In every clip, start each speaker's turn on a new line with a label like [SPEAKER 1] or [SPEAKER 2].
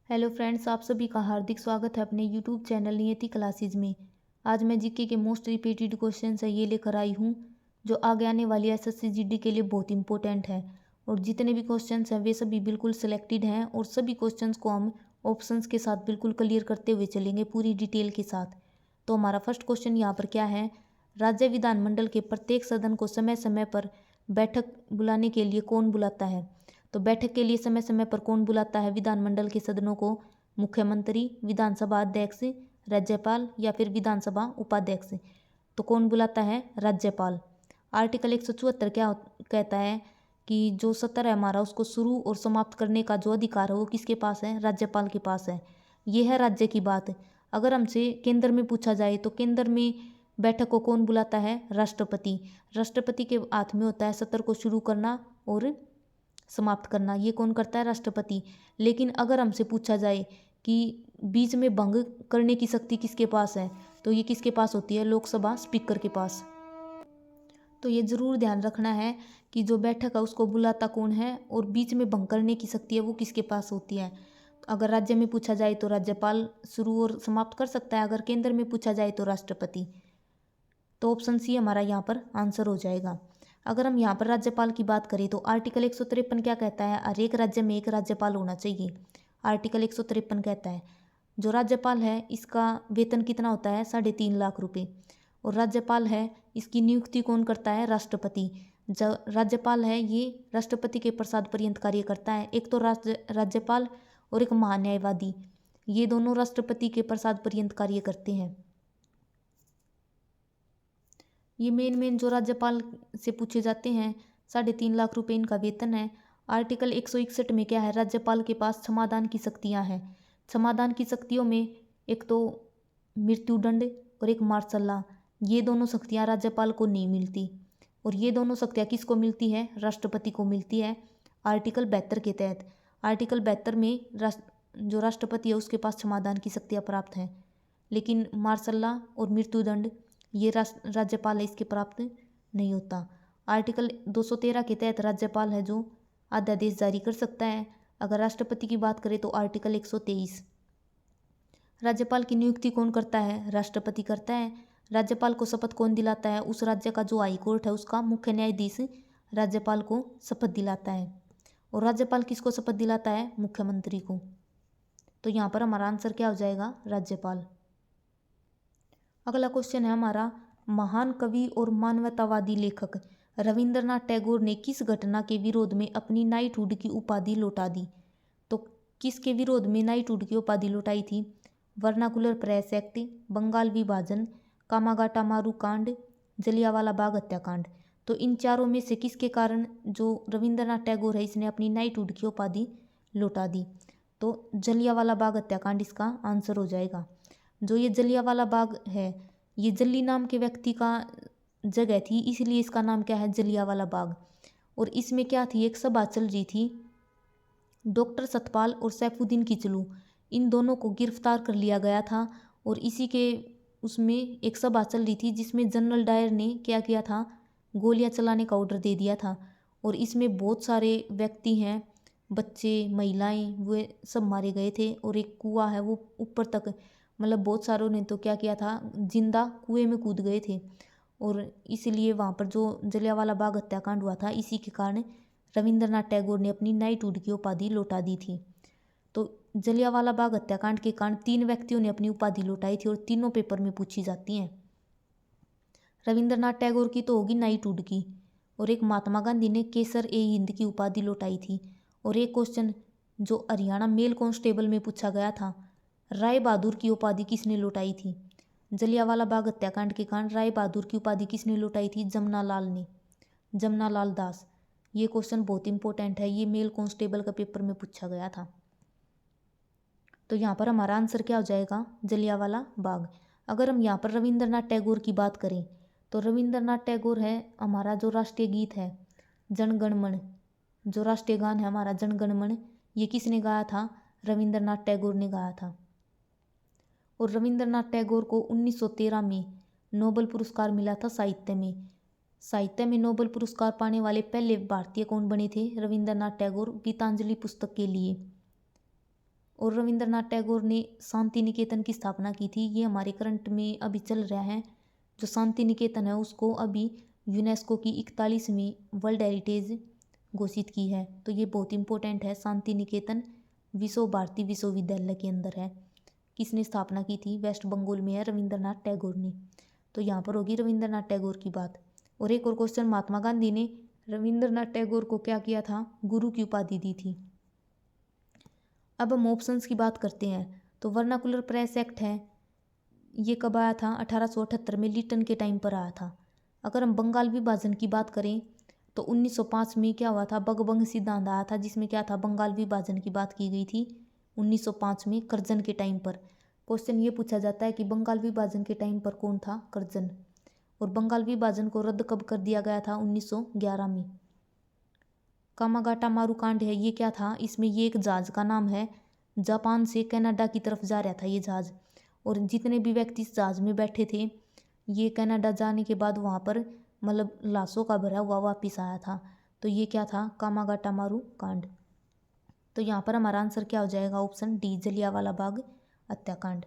[SPEAKER 1] Hello friends, आप सभी का हार्दिक स्वागत है अपने यूट्यूब चैनल नियति क्लासेज में। आज मैं जीके के मोस्ट रिपीटेड क्वेश्चन है ये लेकर आई हूँ, जो आगे आने वाली एसएससी जीडी के लिए बहुत इंपॉर्टेंट है। और जितने भी क्वेश्चंस हैं वे सभी बिल्कुल सिलेक्टेड हैं और सभी क्वेश्चंस को हम ऑप्शंस के साथ बिल्कुल क्लियर करते हुए चलेंगे पूरी डिटेल के साथ। तो हमारा फर्स्ट क्वेश्चन यहाँ पर क्या है, राज्य विधानमंडल के प्रत्येक सदन को समय समय पर बैठक बुलाने के लिए कौन बुलाता है। तो बैठक के लिए समय समय पर कौन बुलाता है विधानमंडल के सदनों को? मुख्यमंत्री, विधानसभा अध्यक्ष, राज्यपाल या फिर विधानसभा उपाध्यक्ष। तो कौन बुलाता है? राज्यपाल। आर्टिकल 174 क्या कहता है कि जो सत्र है हमारा उसको शुरू और समाप्त करने का जो अधिकार है वो किसके पास है? राज्यपाल के पास है। ये है राज्य की बात। अगर हमसे केंद्र में पूछा जाए तो केंद्र में बैठक को कौन बुलाता है? राष्ट्रपति। राष्ट्रपति के हाथ में होता है सत्र को शुरू करना और समाप्त करना। ये कौन करता है? राष्ट्रपति। लेकिन अगर हमसे पूछा जाए कि बीच में भंग करने की शक्ति किसके पास है, तो ये किसके पास होती है? लोकसभा स्पीकर के पास। तो ये जरूर ध्यान रखना है कि जो बैठक है उसको बुलाता कौन है और बीच में भंग करने की शक्ति है वो किसके पास होती है। अगर राज्य में पूछा जाए तो राज्यपाल शुरू और समाप्त कर सकता है, अगर केंद्र में पूछा जाए तो राष्ट्रपति। तो ऑप्शन सी हमारा यहाँ पर आंसर हो जाएगा। अगर हम यहाँ पर राज्यपाल की बात करें तो आर्टिकल 153 क्या कहता है? हर एक राज्य में एक राज्यपाल होना चाहिए। आर्टिकल 153 कहता है जो राज्यपाल है इसका वेतन कितना होता है? 3.5 लाख रुपये। और राज्यपाल है इसकी नियुक्ति कौन करता है? राष्ट्रपति। जो राज्यपाल है ये राष्ट्रपति के प्रसाद पर्यंत कार्य करता है। एक तो राज्यपाल और एक महान्यायवादी, ये दोनों राष्ट्रपति के प्रसाद पर्यंत कार्य करते हैं। ये मेन जो राज्यपाल से पूछे जाते हैं, 3.5 लाख रुपए इनका वेतन है। आर्टिकल 161 में क्या है? राज्यपाल के पास क्षमादान की शक्तियाँ हैं। क्षमादान की शक्तियों में एक तो मृत्युदंड और एक मार्शल लॉ, ये दोनों शक्तियाँ राज्यपाल को नहीं मिलती। और ये दोनों शक्तियाँ किसको मिलती है? राष्ट्रपति को मिलती है आर्टिकल 72 के तहत। आर्टिकल 72 में जो राष्ट्रपति है उसके पास क्षमादान की शक्तियाँ प्राप्त हैं, लेकिन मार्शल लॉ और मृत्युदंड ये राज्यपाल है इसके प्राप्त नहीं होता। आर्टिकल 213 के तहत राज्यपाल है जो अध्यादेश जारी कर सकता है। अगर राष्ट्रपति की बात करें तो आर्टिकल 123। राज्यपाल की नियुक्ति कौन करता है? राष्ट्रपति करता है। राज्यपाल को शपथ कौन दिलाता है? उस राज्य का जो हाई कोर्ट है उसका मुख्य न्यायाधीश राज्यपाल को शपथ दिलाता है। और राज्यपाल किसको शपथ दिलाता है? मुख्यमंत्री को। तो यहाँ पर हमारा आंसर क्या हो जाएगा? राज्यपाल। अगला क्वेश्चन है हमारा, महान कवि और मानवतावादी लेखक रविंद्रनाथ टैगोर ने किस घटना के विरोध में अपनी नाइटहुड की उपाधि लौटा दी? तो किसके विरोध में नाइटहुड की उपाधि लौटाई थी? वर्नाकुलर प्रेस एक्ट, बंगाल विभाजन, कामागाटा मारू कांड, जलियांवाला बाग हत्याकांड। तो इन चारों में से किसके कारण जो रविंद्रनाथ टैगोर है इसने अपनी नाइटहुड की उपाधि लौटा दी? तो जलियांवाला बाग हत्याकांड इसका आंसर हो जाएगा। जो ये जलियांवाला बाग है ये जल्ली नाम के व्यक्ति का जगह थी, इसलिए इसका नाम क्या है? जलियांवाला बाग। और इसमें क्या थी? एक सभा चल रही थी। डॉक्टर सतपाल और सैफुद्दीन किचलू इन दोनों को गिरफ्तार कर लिया गया था। और इसी के उसमें एक सभा चल रही थी जिसमें जनरल डायर ने क्या किया था? गोलियां चलाने का ऑर्डर दे दिया था। और इसमें बहुत सारे व्यक्ति हैं, बच्चे, महिलाएं, वे सब मारे गए थे। और एक कुआं है वो ऊपर तक, मतलब बहुत सारों ने तो क्या किया था? जिंदा कुएं में कूद गए थे। और इसीलिए वहाँ पर जो जलियांवाला बाग हत्याकांड हुआ था इसी के कारण रविंद्रनाथ टैगोर ने अपनी नाइटहुड की उपाधि लौटा दी थी। तो जलियांवाला बाग हत्याकांड के कारण 3 व्यक्तियों ने अपनी उपाधि लौटाई थी और तीनों पेपर में पूछी जाती हैं। रविंद्रनाथ टैगोर की तो होगी नाइटहुड की, और एक महात्मा गांधी ने केसर ए हिंद की उपाधि लौटाई थी। और एक क्वेश्चन जो हरियाणा मेल कांस्टेबल में पूछा गया था, राय बहादुर की उपाधि किसने लौटाई थी? जलियांवाला बाग हत्याकांड के कारण राय बहादुर की उपाधि किसने लौटाई थी? जमनालाल ने, जमनालाल दास। ये क्वेश्चन बहुत इंपॉर्टेंट है, ये मेल कांस्टेबल का पेपर में पूछा गया था। तो यहाँ पर हमारा आंसर क्या हो जाएगा? जलियांवाला बाग। अगर हम यहाँ पर रविंद्रनाथ टैगोर की बात करें तो रविंद्रनाथ टैगोर है हमारा जो राष्ट्रीय गीत है जन गण मन, जो राष्ट्रीय गान है हमारा जन गण मन, ये किसने गाया था? रविंद्रनाथ टैगोर ने गाया था। और रविंद्रनाथ टैगोर को 1913 में नोबेल पुरस्कार मिला था साहित्य में। साहित्य में नोबेल पुरस्कार पाने वाले पहले भारतीय कौन बने थे? रविंद्रनाथ टैगोर, गीतांजलि पुस्तक के लिए। और रविंद्रनाथ टैगोर ने शांति निकेतन की स्थापना की थी। ये हमारे करंट में अभी चल रहा है। जो शांति निकेतन है उसको अभी यूनेस्को की 41वीं वर्ल्ड हेरिटेज घोषित की है। तो ये बहुत इंपॉर्टेंट है। शांति निकेतन विश्व भारती विश्वविद्यालय के अंदर है। किसने स्थापना की थी? वेस्ट बंगाल में है, रविंद्रनाथ टैगोर ने। तो यहाँ पर होगी रविंद्रनाथ टैगोर की बात। और एक और क्वेश्चन, महात्मा गांधी ने रविंद्रनाथ टैगोर को क्या किया था? गुरु की उपाधि दी थी। अब हम ऑप्शंस की बात करते हैं। तो वर्नाकुलर प्रेस एक्ट है, ये कब आया था? 1878 में लिटन के टाइम पर आया था। अगर हम बंगाल विभाजन की बात करें तो 1905 में क्या हुआ था? बगबंग सिद्धांत आया था, जिसमें क्या था? बंगाल विभाजन की बात की गई थी 1905 में करजन के टाइम पर। क्वेश्चन ये पूछा जाता है कि बंगाल विभाजन के टाइम पर कौन था? करजन। और बंगाल विभाजन को रद्द कब कर दिया गया था? 1911 में। कामागाटा मारू कांड है, ये क्या था? इसमें ये एक जहाज का नाम है, जापान से कनाडा की तरफ जा रहा था ये जहाज। और जितने भी व्यक्ति इस जहाज में बैठे थे, ये कनाडा जाने के बाद वहाँ पर मतलब लाशों का भरा हुआ वापिस आया था। तो ये क्या था? कामागाटा मारू कांड। तो यहाँ पर हमारा आंसर क्या हो जाएगा? ऑप्शन डी, जलियांवाला बाग हत्याकांड।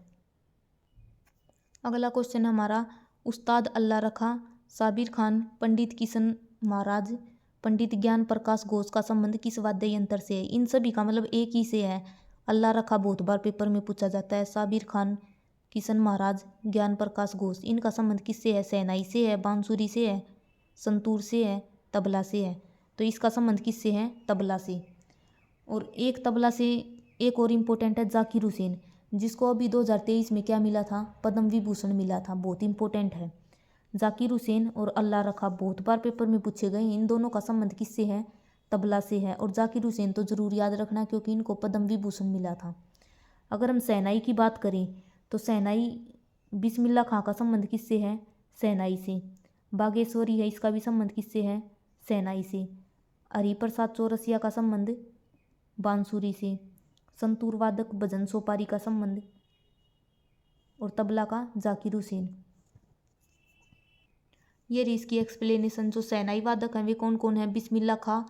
[SPEAKER 1] अगला क्वेश्चन हमारा, उस्ताद अल्लाह रखा, साबिर खान, पंडित किशन महाराज, पंडित ज्ञान प्रकाश घोष का संबंध किस वाद्य यंत्र से है? इन सभी का मतलब एक ही से है। अल्लाह रखा बहुत बार पेपर में पूछा जाता है, साबिर खान, किशन महाराज, ज्ञान प्रकाश घोष, इनका संबंध किससे है? शहनाई से है, बांसुरी से है, संतूर से है, तबला से है। तो इसका संबंध किससे है? तबला से। और एक तबला से एक और इम्पोर्टेंट है, जाकिर हुसैन, जिसको अभी 2023 में क्या मिला था? पद्म विभूषण मिला था। बहुत इंपॉर्टेंट है। जाकिर हुसैन और अल्लाह रखा बहुत बार पेपर में पूछे गए। इन दोनों का संबंध किससे है? तबला से है। और जाकिर हुसैन तो ज़रूर याद रखना, क्योंकि इनको पद्म विभूषण मिला था। अगर हम शहनाई की बात करें तो शहनाई बिस्मिल्लाह खां का संबंध किससे है? शहनाई से। बागेश्वरी है, इसका भी संबंध किससे है? शहनाई से। हरिप्रसाद चौरसिया का संबंध बांसुरी से। संतूर वादक भजन सोपारी का संबंध, और तबला का जाकिर हुसैन। ये रही इसकी एक्सप्लेनेशन। जो शहनाई वादक हैं वे कौन कौन है? बिस्मिल्लाह खां,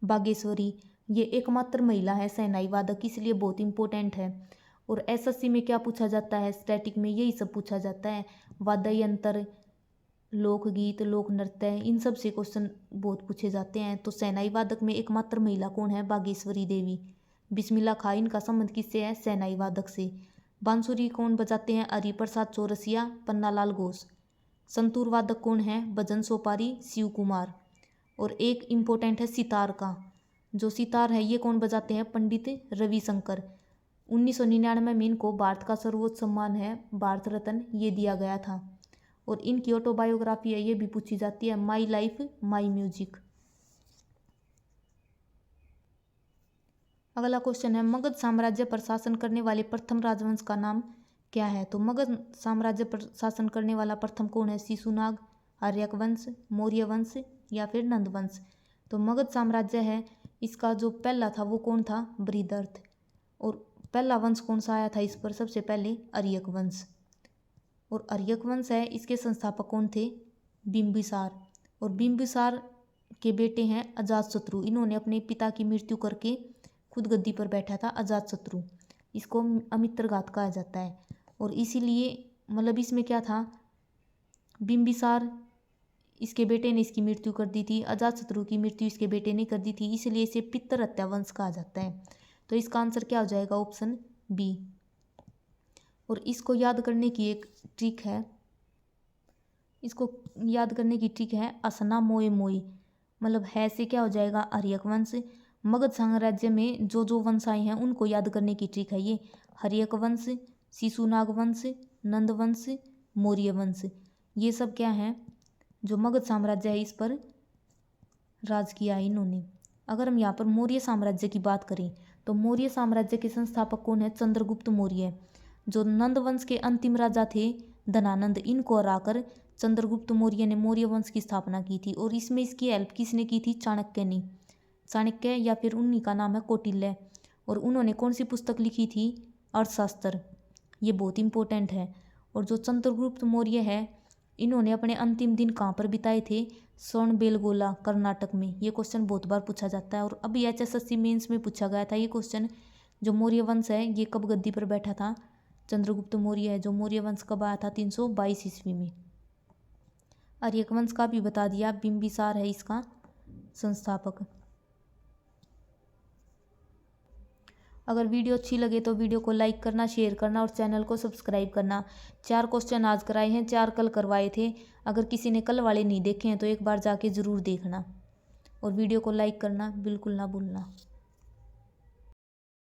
[SPEAKER 1] बागेश्वरी। ये एकमात्र महिला है शहनाई वादक, इसलिए बहुत इंपॉर्टेंट है। और एसएससी में क्या पूछा जाता है? स्टैटिक में यही सब पूछा जाता है। वाद्य यंत्र, लोकगीत, लोक नृत्य, इन सब से क्वेश्चन बहुत पूछे जाते हैं। तो शहनाई वादक में एकमात्र महिला कौन है? बागेश्वरी देवी। बिस्मिल्लाह खां, इनका संबंध किससे है? शहनाई वादक से। बांसुरी कौन बजाते हैं? हरिप्रसाद चौरसिया, पन्नालाल घोष। संतूर वादक कौन है? भजन सोपारी, शिव कुमार। और एक इम्पोर्टेंट है सितार का। जो सितार है ये कौन बजाते हैं? पंडित रविशंकर। 1999 में इनको भारत का सर्वोच्च सम्मान है भारत रत्न, ये दिया गया था। और इनकी ऑटोबायोग्राफी है, ये भी पूछी जाती है, माई लाइफ माई म्यूजिक। अगला क्वेश्चन है, मगध साम्राज्य पर शासन करने वाले प्रथम राजवंश का नाम क्या है? तो मगध साम्राज्य पर शासन करने वाला प्रथम कौन है? शिशुनाग, आर्यक वंश, मौर्य वंश या फिर नंद वंश। तो मगध साम्राज्य है, इसका जो पहला था वो कौन था? बृहदर्थ। और पहला वंश कौन सा आया था इस पर? सबसे पहले आर्यक वंश। और आर्यक वंश है, इसके संस्थापक कौन थे? बिंबिसार। और बिंबिसार के बेटे हैं अजातशत्रु। इन्होंने अपने पिता की मृत्यु करके खुद गद्दी पर बैठा था अजातशत्रु। इसको अमित्रघात कहा जाता है। और इसीलिए मतलब इसमें क्या था? बिंबिसार, इसके बेटे ने इसकी मृत्यु कर दी थी, अजातशत्रु की मृत्यु इसके बेटे ने कर दी थी, इसलिए इसे पितर हत्या वंश कहा जाता है। तो इसका आंसर क्या हो जाएगा? Option B. और इसको याद करने की एक ट्रिक है, इसको याद करने की ट्रिक है असना मोए मोई। मतलब है से क्या हो जाएगा? आर्यक वंश। मगध साम्राज्य में जो जो वंश आए हैं उनको याद करने की ट्रिक है ये, हर्यक वंश, शिशुनाग वंश, नंद वंश, मौर्य वंश। ये सब क्या है? जो मगध साम्राज्य है इस पर राज किया है इन्होंने। अगर हम यहाँ पर मौर्य साम्राज्य की बात करें तो मौर्य साम्राज्य के संस्थापक कौन है? चंद्रगुप्त मौर्य। जो नंद वंश के अंतिम राजा थे धनानंद, इनको हराकर चंद्रगुप्त मौर्य ने मौर्य वंश की स्थापना की थी। और इसमें इसकी हेल्प किसने की थी? चाणक्य ने। चाणक्य या फिर उन्हीं का नाम है कौटिल्य। और उन्होंने कौन सी पुस्तक लिखी थी? अर्थशास्त्र। ये बहुत इंपॉर्टेंट है। और जो चंद्रगुप्त मौर्य है, इन्होंने अपने अंतिम दिन कहाँ पर बिताए थे? श्रवणबेलगोला, कर्नाटक में। ये क्वेश्चन बहुत बार पूछा जाता है और अभी HSSC मेंस में पूछा गया था ये क्वेश्चन। जो मौर्य वंश है ये कब गद्दी पर बैठा था? चंद्रगुप्त मौर्य है। जो मौर्य वंश कब आया था? 322 ईस्वी में। आर्यक वंश का भी बता दिया, बिंबिसार है इसका संस्थापक। अगर वीडियो अच्छी लगे तो वीडियो को लाइक करना, शेयर करना और चैनल को सब्सक्राइब करना। 4 क्वेश्चन आज कराए हैं, 4 कल करवाए थे। अगर किसी ने कल वाले नहीं देखे हैं तो एक बार जाके ज़रूर देखना और वीडियो को लाइक करना बिल्कुल ना भूलना।